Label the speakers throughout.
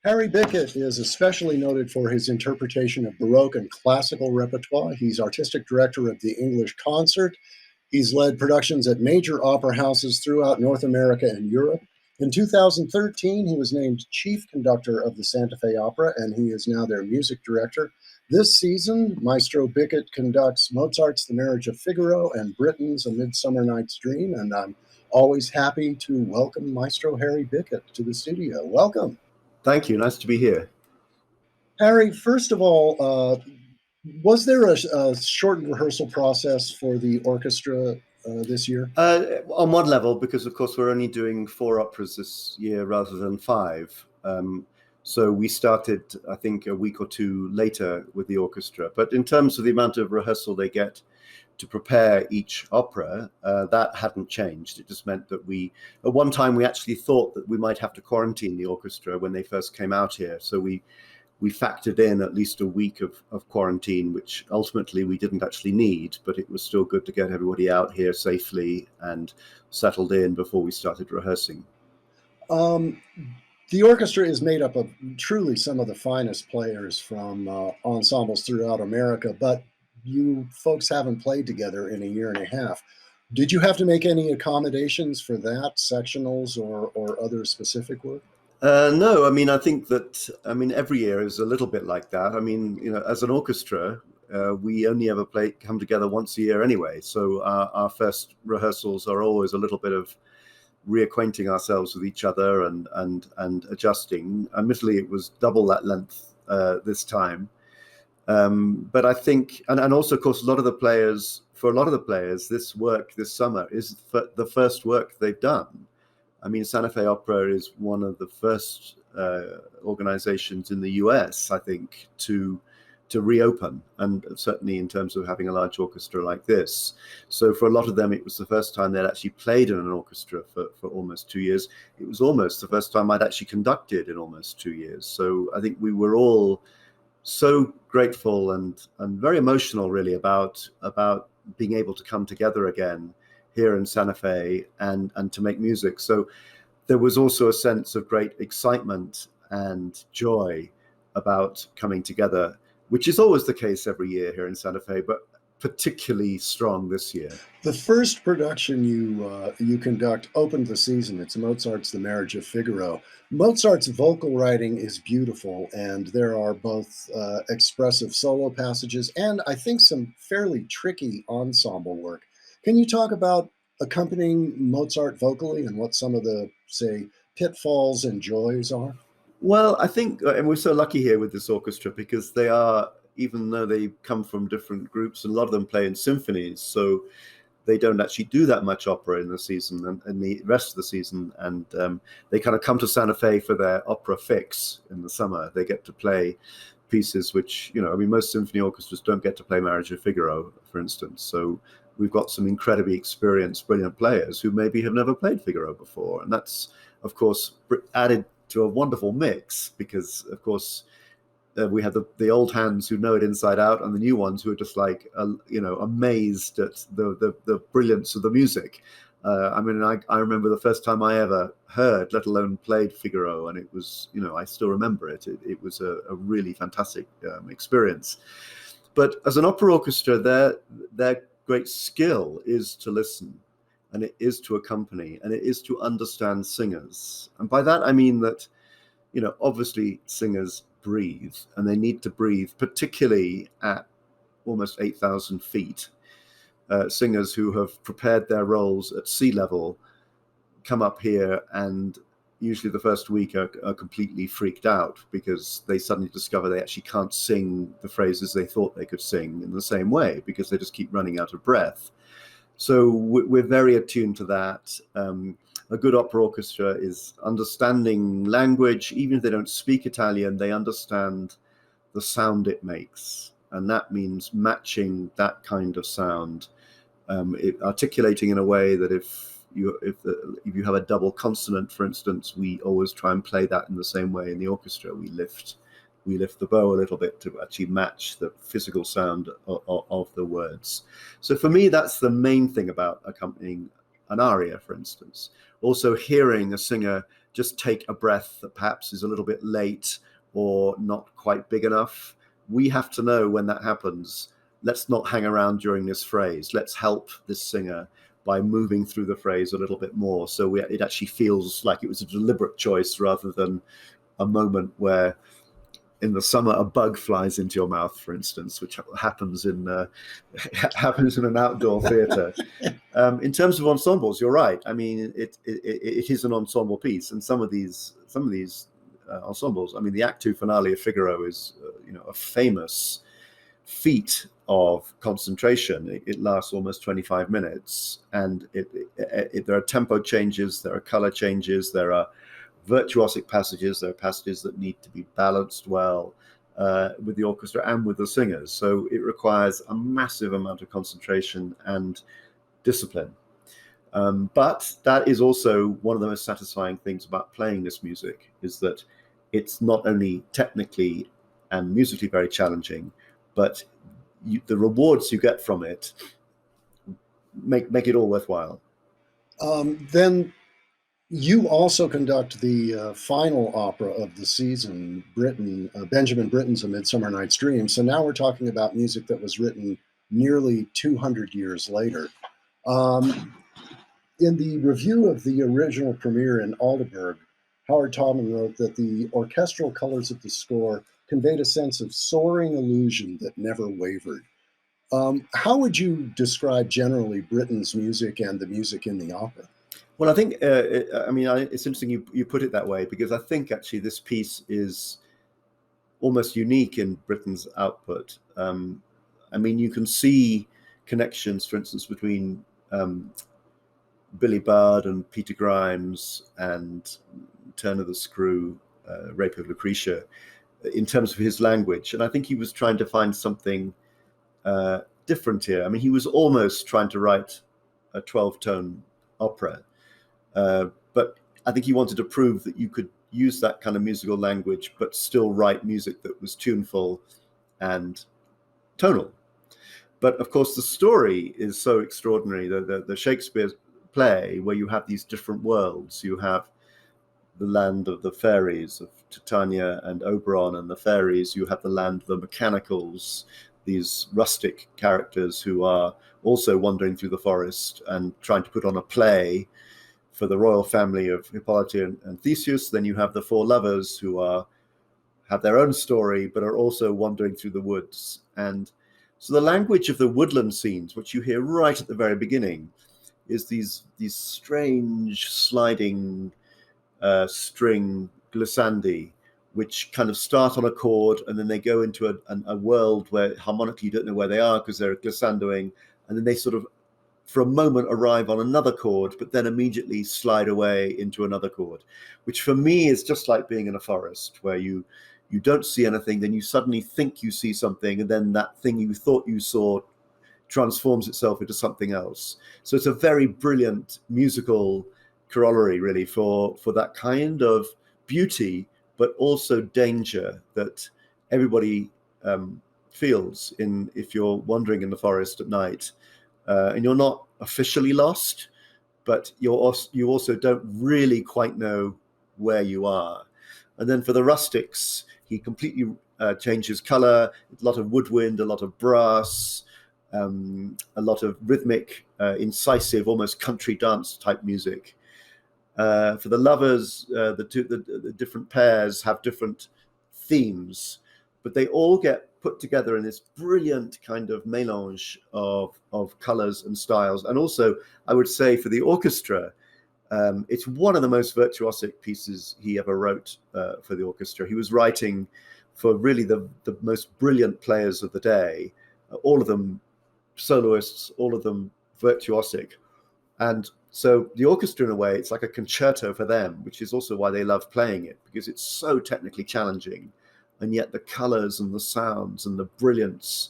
Speaker 1: Harry Bicket is especially noted for his interpretation of Baroque and classical repertoire. He's artistic director of the English Concert. He's led productions at major opera houses throughout North America and Europe. In 2013, he was named chief conductor of the Santa Fe Opera, and he is now their music director. This season, Maestro Bicket conducts Mozart's The Marriage of Figaro and Britten's A Midsummer Night's Dream, and I'm always happy to welcome Maestro Harry Bicket to the studio. Welcome.
Speaker 2: Thank you. Nice to be here.
Speaker 1: Harry, first of all, was there a shortened rehearsal process for the orchestra this year?
Speaker 2: On one level, because of course we're only doing 4 operas this year rather than 5. So we started, I think, a week or 2 later with the orchestra. But in terms of the amount of rehearsal they get to prepare each opera, that hadn't changed. It just meant that at one time, we actually thought that we might have to quarantine the orchestra when they first came out here. So we factored in at least a week of quarantine, which ultimately we didn't actually need, but it was still good to get everybody out here safely and settled in before we started rehearsing.
Speaker 1: The orchestra is made up of truly some of the finest players from ensembles throughout America, but you folks haven't played together in a year and a half. Did you have to make any accommodations for that, sectionals or other specific work?
Speaker 2: No, I think that every year is a little bit like that. As an orchestra, we only ever come together once a year anyway. So our first rehearsals are always a little bit of reacquainting ourselves with each other and adjusting. Admittedly, it was double that length this time. But I think, and also, of course, for a lot of the players, this work this summer is the first work they've done. Santa Fe Opera is one of the first organizations in the US, I think, to reopen, and certainly in terms of having a large orchestra like this. So for a lot of them, it was the first time they'd actually played in an orchestra for almost 2 years. It was almost the first time I'd actually conducted in almost 2 years. So I think we were all so grateful and very emotional, really, about being able to come together again here in Santa Fe and to make music. So there was also a sense of great excitement and joy about coming together, which is always the case every year here in Santa Fe, but particularly strong this year.
Speaker 1: The first production you conduct opened the season. It's Mozart's The Marriage of Figaro. Mozart's vocal writing is beautiful, and there are both expressive solo passages and I think some fairly tricky ensemble work. Can you talk about accompanying Mozart vocally and what some of the, say, pitfalls and joys are?
Speaker 2: Well, I think, and we're so lucky here with this orchestra because they are, even though they come from different groups, and a lot of them play in symphonies, so they don't actually do that much opera in the season and the rest of the season. And they kind of come to Santa Fe for their opera fix in the summer. They get to play pieces which, most symphony orchestras don't get to play Marriage of Figaro, for instance. So we've got some incredibly experienced, brilliant players who maybe have never played Figaro before. And that's, of course, added to a wonderful mix because, of course, we have the old hands who know it inside out and the new ones who are just like, amazed at the brilliance of the music. I remember the first time I ever heard, let alone played Figaro, and it was, I still remember it. It was a really fantastic experience. But as an opera orchestra, their great skill is to listen, and it is to accompany, and it is to understand singers. And by that, I mean that, obviously singers breathe, and they need to breathe, particularly at almost 8,000 feet. Singers who have prepared their roles at sea level come up here and usually the first week are completely freaked out because they suddenly discover they actually can't sing the phrases they thought they could sing in the same way because they just keep running out of breath. So we're very attuned to that. A good opera orchestra is understanding language. Even if they don't speak Italian, they understand the sound it makes. And that means matching that kind of sound, articulating in a way that if you have a double consonant, for instance, we always try and play that in the same way in the orchestra. We lift the bow a little bit to actually match the physical sound of the words. So for me, that's the main thing about accompanying an aria, for instance. Also hearing a singer just take a breath that perhaps is a little bit late or not quite big enough. We have to know when that happens. Let's not hang around during this phrase. Let's help this singer by moving through the phrase a little bit more. So it actually feels like it was a deliberate choice rather than a moment where in the summer a bug flies into your mouth, for instance, which happens in happens in an outdoor theatre. In terms of ensembles, you're right. I mean, it is an ensemble piece, and some of these ensembles. I mean, the Act Two finale of Figaro is a famous feat of concentration. It lasts almost 25 minutes, and there are tempo changes, there are color changes, there are virtuosic passages, there are passages that need to be balanced well with the orchestra and with the singers. So it requires a massive amount of concentration and discipline. But that is also one of the most satisfying things about playing this music, is that it's not only technically and musically very challenging, but the rewards you get from it make it all worthwhile.
Speaker 1: Then you also conduct the final opera of the season, Benjamin Britten's A Midsummer Night's Dream. So now we're talking about music that was written nearly 200 years later. In the review of the original premiere in Aldeburgh, Howard Tallman wrote that the orchestral colors of the score conveyed a sense of soaring illusion that never wavered. How would you describe generally Britten's music and the music in the opera?
Speaker 2: Well, I think, it's interesting you put it that way, because I think actually this piece is almost unique in Britten's output. You can see connections, for instance, between Billy Budd and Peter Grimes and Turn of the Screw, Rape of Lucretia, in terms of his language. And I think he was trying to find something different here. I mean, he was almost trying to write a 12-tone opera, but I think he wanted to prove that you could use that kind of musical language but still write music that was tuneful and tonal. But of course, the story is so extraordinary. The Shakespeare play, where you have these different worlds. You have the land of the fairies, of Titania and Oberon and the fairies. You have the land of the mechanicals, these rustic characters who are also wandering through the forest and trying to put on a play for the royal family of Hippolyta and Theseus. Then you have the four lovers who have their own story, but are also wandering through the woods. And so the language of the woodland scenes, which you hear right at the very beginning, is these strange sliding string glissandi, which kind of start on a chord and then they go into a world where harmonically you don't know where they are because they're glissandoing, and then they sort of for a moment arrive on another chord, but then immediately slide away into another chord, which for me is just like being in a forest where you don't see anything, then you suddenly think you see something, and then that thing you thought you saw transforms itself into something else. So it's a very brilliant musical corollary, really, for that kind of beauty, but also danger that everybody feels if you're wandering in the forest at night, and you're not officially lost, but you also don't really quite know where you are. And then for the rustics, he completely changes color, a lot of woodwind, a lot of brass, a lot of rhythmic, incisive, almost country dance type music. For the lovers, the different pairs have different themes, but they all get put together in this brilliant kind of mélange of colors and styles. And also, I would say for the orchestra, it's one of the most virtuosic pieces he ever wrote for the orchestra. He was writing for really the most brilliant players of the day, all of them soloists, all of them virtuosic. And so the orchestra, in a way, it's like a concerto for them, which is also why they love playing it, because it's so technically challenging. And yet the colors and the sounds and the brilliance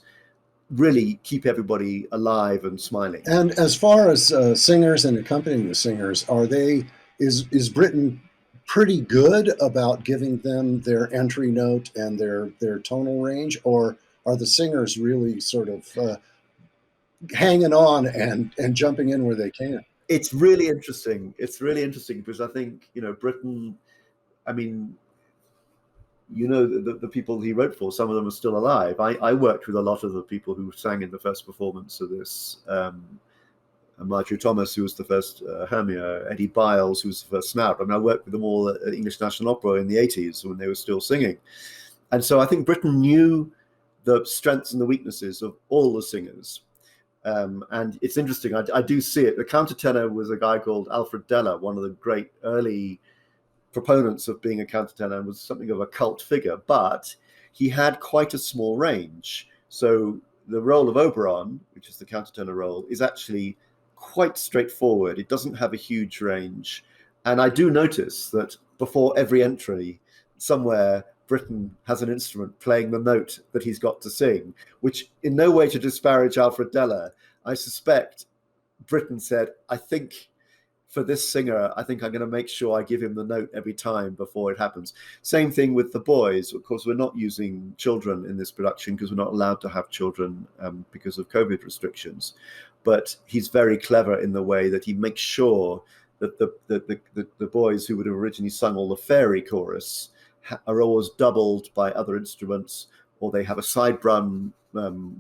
Speaker 2: really keep everybody alive and smiling.
Speaker 1: And as far as singers and accompanying the singers, is Britten pretty good about giving them their entry note and their tonal range, or are the singers really sort of hanging on and jumping in where they can?
Speaker 2: It's really interesting. It's really interesting because I think, Britain, I mean, the people he wrote for, some of them are still alive. I worked with a lot of the people who sang in the first performance of this. Marjorie Thomas, who was the first Hermia, Eddie Biles, who was the first Snout. I mean, I worked with them all at English National Opera in the 80s when they were still singing. And so I think Britain knew the strengths and the weaknesses of all the singers. And it's interesting, I do see it. The countertenor was a guy called Alfred Deller, one of the great early proponents of being a countertenor, and was something of a cult figure, but he had quite a small range. So the role of Oberon, which is the countertenor role, is actually quite straightforward. It doesn't have a huge range. And I do notice that before every entry, somewhere Britain has an instrument playing the note that he's got to sing, which in no way to disparage Alfred Deller. I suspect Britain said, I think for this singer, I think I'm going to make sure I give him the note every time before it happens. Same thing with the boys. Of course, we're not using children in this production because we're not allowed to have children because of COVID restrictions. But he's very clever in the way that he makes sure that the boys who would have originally sung all the fairy chorus are always doubled by other instruments, or they have a side run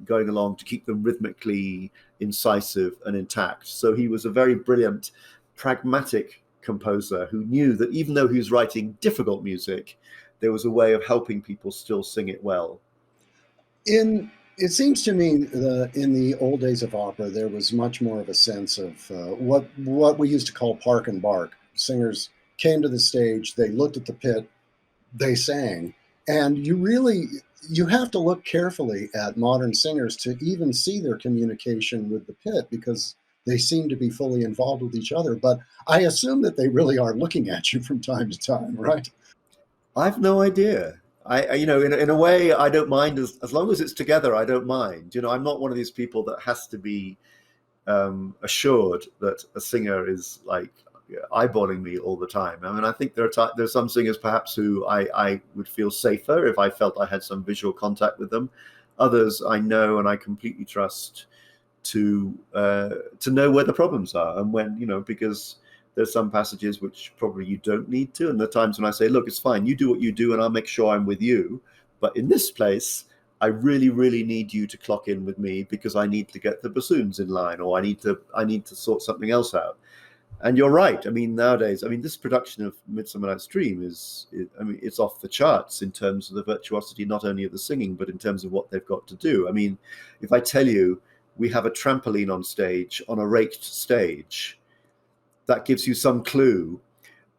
Speaker 2: going along to keep them rhythmically incisive and intact. So he was a very brilliant, pragmatic composer who knew that even though he was writing difficult music, there was a way of helping people still sing it well.
Speaker 1: It seems to me in the old days of opera, there was much more of a sense of what we used to call park and bark. Singers came to the stage, they looked at the pit, they sang, and you have to look carefully at modern singers to even see their communication with the pit, because they seem to be fully involved with each other. But I assume that they really are looking at you from time to time, right?
Speaker 2: I've no idea. In a way, I don't mind as long as it's together. I don't mind. I'm not one of these people that has to be assured that a singer is like eyeballing me all the time. I mean, I think there's some singers perhaps who I would feel safer if I felt I had some visual contact with them. Others I know and I completely trust to know where the problems are and when, because there's some passages which probably you don't need to. And there are times when I say, look, it's fine. You do what you do and I'll make sure I'm with you. But in this place, I really, really need you to clock in with me because I need to get the bassoons in line, or I need to sort something else out. And you're right. I mean, nowadays, this production of Midsummer Night's Dream it's off the charts in terms of the virtuosity, not only of the singing, but in terms of what they've got to do. I mean, if I tell you we have a trampoline on stage, on a raked stage, that gives you some clue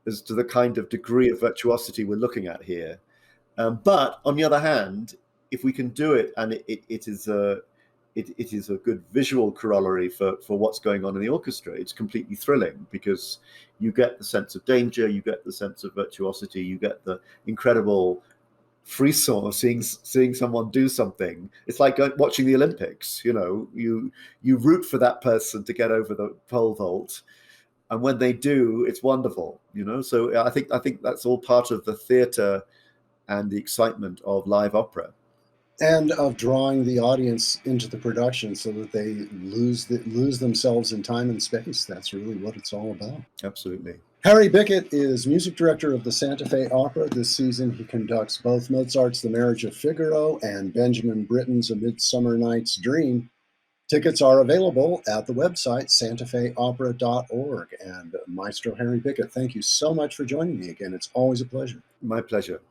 Speaker 2: as to the kind of degree of virtuosity we're looking at here. But on the other hand, if we can do it, and it is a good visual corollary for what's going on in the orchestra, it's completely thrilling because you get the sense of danger, you get the sense of virtuosity, you get the incredible frisson of seeing someone do something. It's like watching the Olympics. You root for that person to get over the pole vault. And when they do, it's wonderful, So I think that's all part of the theatre and the excitement of live opera,
Speaker 1: And of drawing the audience into the production so that they lose themselves in time and space. That's really what it's all about.
Speaker 2: Absolutely.
Speaker 1: Harry Bicket is music director of the Santa Fe Opera. This season, he conducts both Mozart's The Marriage of Figaro and Benjamin Britten's A Midsummer Night's Dream. Tickets are available at the website santafeopera.org. And Maestro Harry Bicket, thank you so much for joining me again. It's always a pleasure.
Speaker 2: My pleasure.